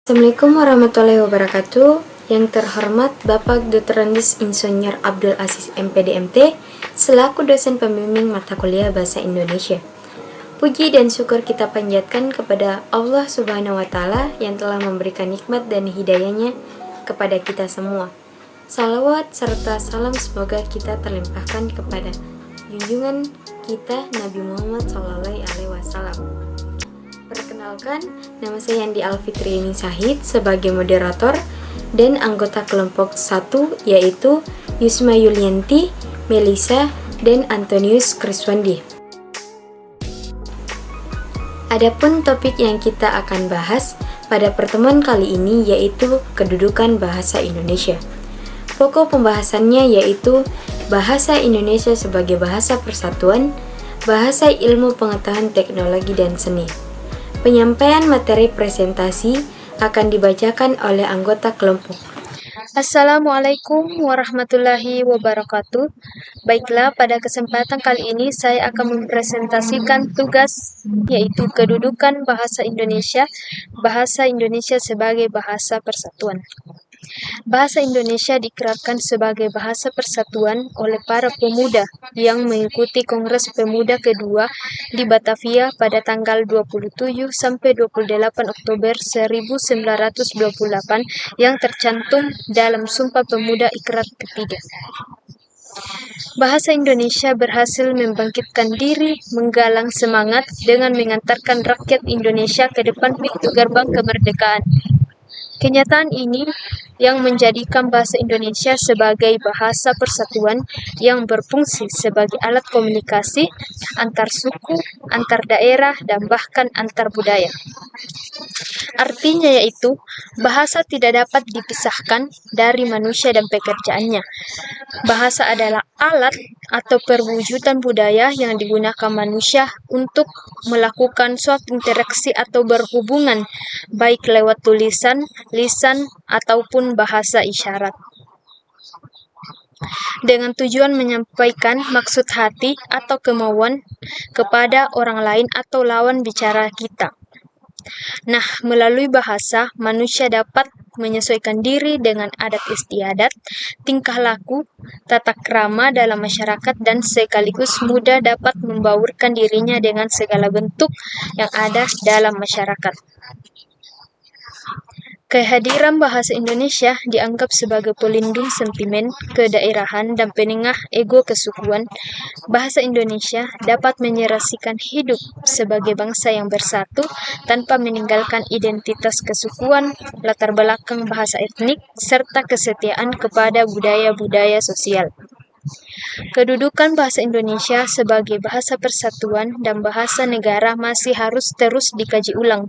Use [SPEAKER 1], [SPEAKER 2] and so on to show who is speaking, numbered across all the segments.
[SPEAKER 1] Assalamualaikum warahmatullahi wabarakatuh. Yang terhormat Bapak Dr. Andes Insinyur Abdul Aziz MPD MT selaku dosen pembimbing mata kuliah Bahasa Indonesia. Puji dan syukur kita panjatkan kepada Allah Subhanahu wa Ta'ala yang telah memberikan nikmat dan hidayahnya kepada kita semua. Salawat serta salam semoga kita terlimpahkan kepada junjungan kita Nabi Muhammad SAW. Perkenalkan, nama saya Andi Alfitri Sahid sebagai moderator dan anggota kelompok 1 yaitu Yusma Yulianti, Melisa, dan Antonius Kriswandi. Adapun topik yang kita akan bahas pada pertemuan kali ini yaitu kedudukan bahasa Indonesia. Pokok pembahasannya yaitu bahasa Indonesia sebagai bahasa persatuan, bahasa ilmu pengetahuan teknologi dan seni. Penyampaian materi presentasi akan dibacakan oleh anggota kelompok.
[SPEAKER 2] Assalamualaikum warahmatullahi wabarakatuh. Baiklah, pada kesempatan kali ini saya akan mempresentasikan tugas yaitu kedudukan bahasa Indonesia sebagai bahasa persatuan. Bahasa Indonesia dikerapkan sebagai bahasa persatuan oleh para pemuda yang mengikuti Kongres Pemuda kedua di Batavia pada tanggal 27 sampai 28 Oktober 1928 yang tercantum dalam Sumpah Pemuda Ikrar ketiga. Bahasa Indonesia berhasil membangkitkan diri, menggalang semangat dengan mengantarkan rakyat Indonesia ke depan pintu gerbang kemerdekaan. Kenyataan ini yang menjadikan bahasa Indonesia sebagai bahasa persatuan yang berfungsi sebagai alat komunikasi antar suku, antar daerah, dan bahkan antar budaya. Artinya yaitu, bahasa tidak dapat dipisahkan dari manusia dan pekerjaannya. Bahasa adalah alat atau perwujudan budaya yang digunakan manusia untuk melakukan suatu interaksi atau berhubungan, baik lewat tulisan, lisan, ataupun bahasa isyarat. Dengan tujuan menyampaikan maksud hati atau kemauan kepada orang lain atau lawan bicara kita. Nah, melalui bahasa, manusia dapat menyesuaikan diri dengan adat istiadat, tingkah laku, tata krama dalam masyarakat, dan sekaligus mudah dapat membaurkan dirinya dengan segala bentuk yang ada dalam masyarakat. Kehadiran bahasa Indonesia dianggap sebagai pelindung sentimen kedaerahan dan penengah ego kesukuan. Bahasa Indonesia dapat menyerasikan hidup sebagai bangsa yang bersatu tanpa meninggalkan identitas kesukuan, latar belakang bahasa etnik, serta kesetiaan kepada budaya-budaya sosial. Kedudukan bahasa Indonesia sebagai bahasa persatuan dan bahasa negara masih harus terus dikaji ulang.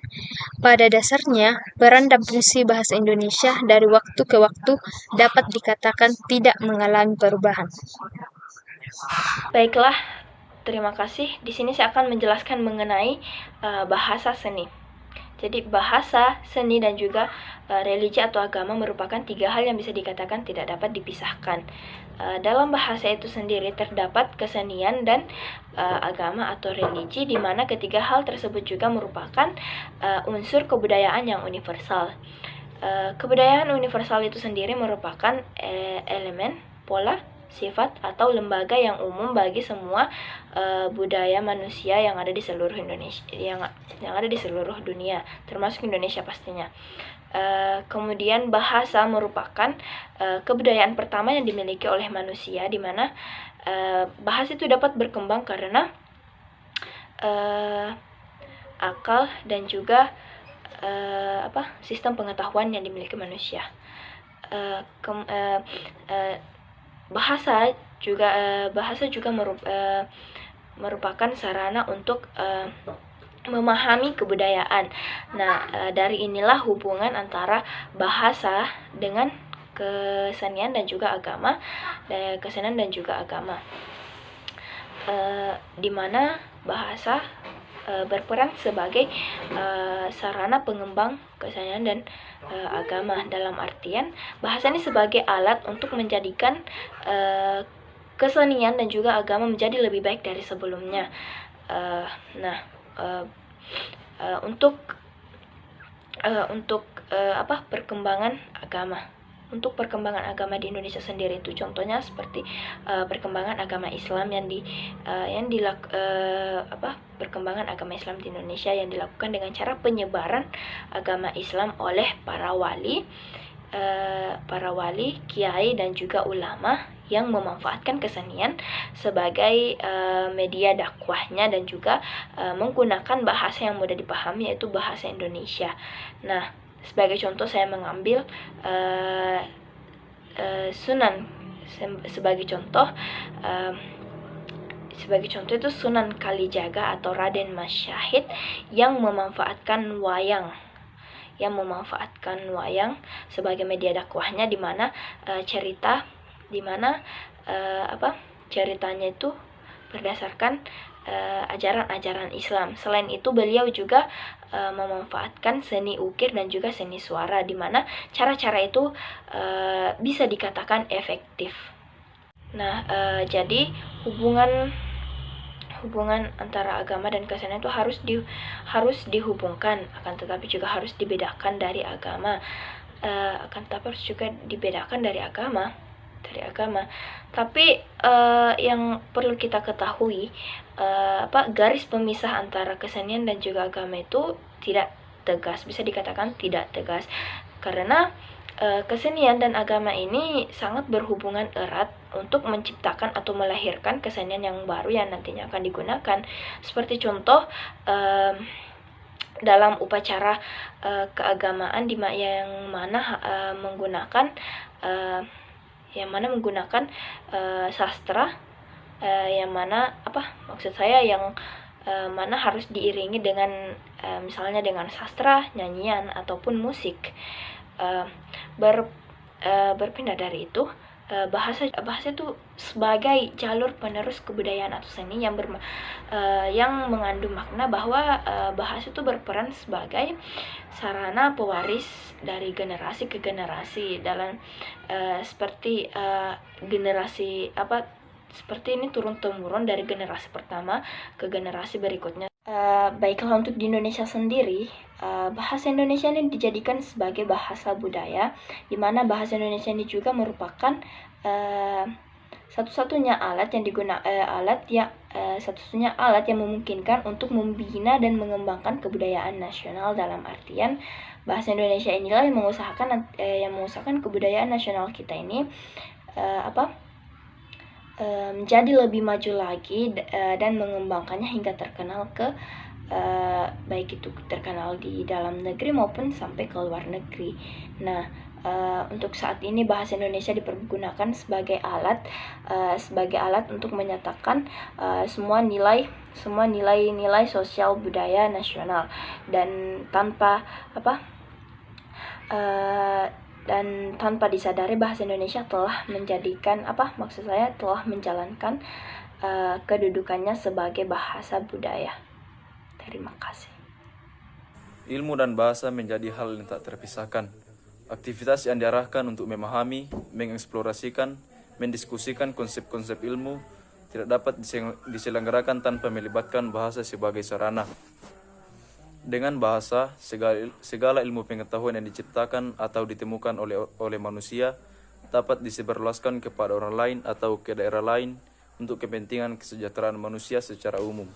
[SPEAKER 2] Pada dasarnya, peran dan fungsi bahasa Indonesia dari waktu ke waktu dapat dikatakan tidak mengalami perubahan.
[SPEAKER 3] Baiklah, terima kasih. Di sini saya akan menjelaskan mengenai bahasa seni. Jadi bahasa, seni, dan juga religi atau agama merupakan tiga hal yang bisa dikatakan tidak dapat dipisahkan. Dalam bahasa itu sendiri terdapat kesenian dan agama atau religi, di mana ketiga hal tersebut juga merupakan unsur kebudayaan yang universal. Kebudayaan universal itu sendiri merupakan elemen, pola, sifat atau lembaga yang umum bagi semua budaya manusia yang ada di seluruh Indonesia, yang ada di seluruh dunia, termasuk Indonesia pastinya. Kemudian bahasa merupakan kebudayaan pertama yang dimiliki oleh manusia, di mana bahasa itu dapat berkembang karena akal dan juga sistem pengetahuan yang dimiliki manusia. Bahasa juga merupakan sarana untuk memahami kebudayaan. Nah, dari inilah hubungan antara bahasa dengan kesenian dan juga agama, di mana bahasa berperan sebagai sarana pengembang kesenian dan agama, dalam artian bahasa ini sebagai alat untuk menjadikan kesenian dan juga agama menjadi lebih baik dari sebelumnya. Untuk perkembangan agama. Untuk perkembangan agama di Indonesia sendiri itu contohnya seperti perkembangan agama Islam perkembangan agama Islam di Indonesia yang dilakukan dengan cara penyebaran agama Islam oleh para wali, kiai dan juga ulama yang memanfaatkan kesenian sebagai media dakwahnya dan juga menggunakan bahasa yang mudah dipahami, yaitu bahasa Indonesia. Nah, sebagai contoh saya mengambil Sunan sebagai contoh itu Sunan Kalijaga atau Raden Mas Syahid yang memanfaatkan wayang sebagai media dakwahnya, di mana ceritanya itu berdasarkan ajaran-ajaran Islam. Selain itu beliau juga memanfaatkan seni ukir dan juga seni suara, di mana cara-cara itu bisa dikatakan efektif. Nah, jadi hubungan antara agama dan kesenian itu harus dihubungkan, akan tetapi juga harus dibedakan dari agama. Tapi yang perlu kita ketahui, garis pemisah antara kesenian dan juga agama itu tidak tegas, bisa dikatakan tidak tegas, karena kesenian dan agama ini sangat berhubungan erat untuk menciptakan atau melahirkan kesenian yang baru yang nantinya akan digunakan. Seperti contoh dalam upacara keagamaan yang mana menggunakan sastra, yang mana mana harus diiringi dengan misalnya dengan sastra, nyanyian ataupun musik. Berpindah dari itu, bahasa itu sebagai jalur penerus kebudayaan atau seni yang mengandung makna bahwa bahasa itu berperan sebagai sarana pewaris dari generasi ke generasi dalam seperti ini turun-temurun dari generasi pertama ke generasi berikutnya. Baiklah, untuk di Indonesia sendiri, bahasa Indonesia ini dijadikan sebagai bahasa budaya, di mana bahasa Indonesia ini juga merupakan satu-satunya alat yang memungkinkan untuk membina dan mengembangkan kebudayaan nasional. Dalam artian, bahasa Indonesia inilah yang mengusahakan kebudayaan nasional kita ini menjadi lebih maju lagi dan mengembangkannya hingga terkenal baik itu terkenal di dalam negeri maupun sampai ke luar negeri. Nah, untuk saat ini bahasa Indonesia dipergunakan sebagai alat untuk menyatakan semua nilai sosial budaya nasional, dan tanpa disadari bahasa Indonesia telah menjalankan kedudukannya sebagai bahasa budaya. Terima kasih.
[SPEAKER 4] Ilmu dan bahasa menjadi hal yang tak terpisahkan. Aktivitas yang diarahkan untuk memahami, mengeksplorasikan, mendiskusikan konsep-konsep ilmu tidak dapat diselenggarakan tanpa melibatkan bahasa sebagai sarana. Dengan bahasa, segala ilmu pengetahuan yang diciptakan atau ditemukan oleh manusia dapat disebarluaskan kepada orang lain atau ke daerah lain untuk kepentingan kesejahteraan manusia secara umum.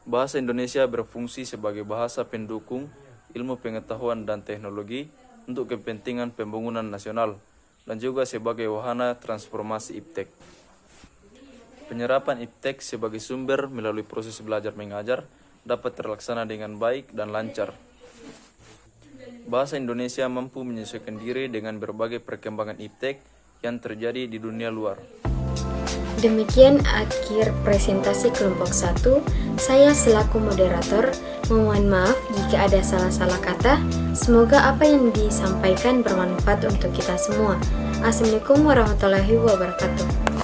[SPEAKER 4] Bahasa Indonesia berfungsi sebagai bahasa pendukung ilmu pengetahuan dan teknologi untuk kepentingan pembangunan nasional dan juga sebagai wahana transformasi iptek. Penyerapan iptek sebagai sumber melalui proses belajar mengajar dapat terlaksana dengan baik dan lancar. Bahasa Indonesia mampu menyesuaikan diri dengan berbagai perkembangan iptek yang terjadi di dunia luar.
[SPEAKER 1] Demikian akhir presentasi kelompok 1. Saya selaku moderator memohon maaf jika ada salah-salah kata. Semoga apa yang disampaikan bermanfaat untuk kita semua. Assalamualaikum warahmatullahi wabarakatuh.